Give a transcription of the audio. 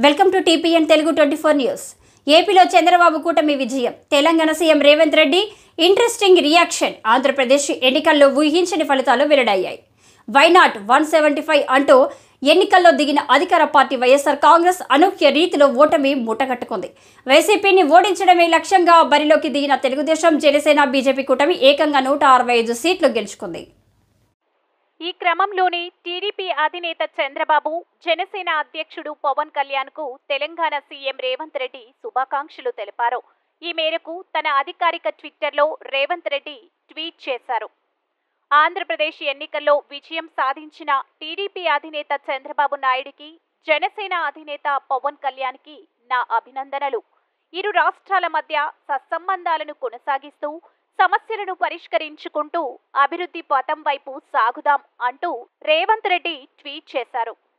Welcome to TPN Telugu 24 news. ఏపీలో చంద్రబాబు కూటమి విజయం. Telangana CM Revanth Reddy interesting reaction. Andhra Pradesh ఎన్నికల్లో ఊహించని ఫలితాలు వెల్లడయ్యాయి. వైనాట్ 175 అంటూ ఎన్నికల్లో దిగిన అధికార పార్టీ వైఎస్ఆర్ కాంగ్రెస్ అనూహ్య రీతిలో ఓటమి మూటగట్టుకుంది. వైసీపీని ఓడించడమే లక్ష్యంగా బరిలోకి దిగిన తెలుగుదేశం, జనసేన, బీజేపీ కూటమి ఏకంగా 165 సీట్లు గెలుచుకుంది. ఈ క్రమంలోనే టీడీపీ అధినేత చంద్రబాబు, జనసేన అధ్యక్షుడు పవన్ కళ్యాణ్ కు తెలంగాణ సీఎం రేవంత్ రెడ్డి శుభాకాంక్షలు తెలిపారు. ఈ మేరకు తన అధికారిక ట్విట్టర్లో రేవంత్ రెడ్డి ట్వీట్ చేశారు. ఆంధ్రప్రదేశ్ ఎన్నికల్లో విజయం సాధించిన టీడీపీ అధినేత చంద్రబాబు నాయుడికి, జనసేన అధినేత పవన్ కళ్యాణ్కి నా అభినందనలు. ఇరు రాష్ట్రాల మధ్య సత్సంబంధాలను కొనసాగిస్తూ సమస్యలను పరిష్కరించుకుంటూ అభివృద్ధి పథం వైపు సాగుదాం అంటూ రేవంత్ రెడ్డి ట్వీట్ చేశారు.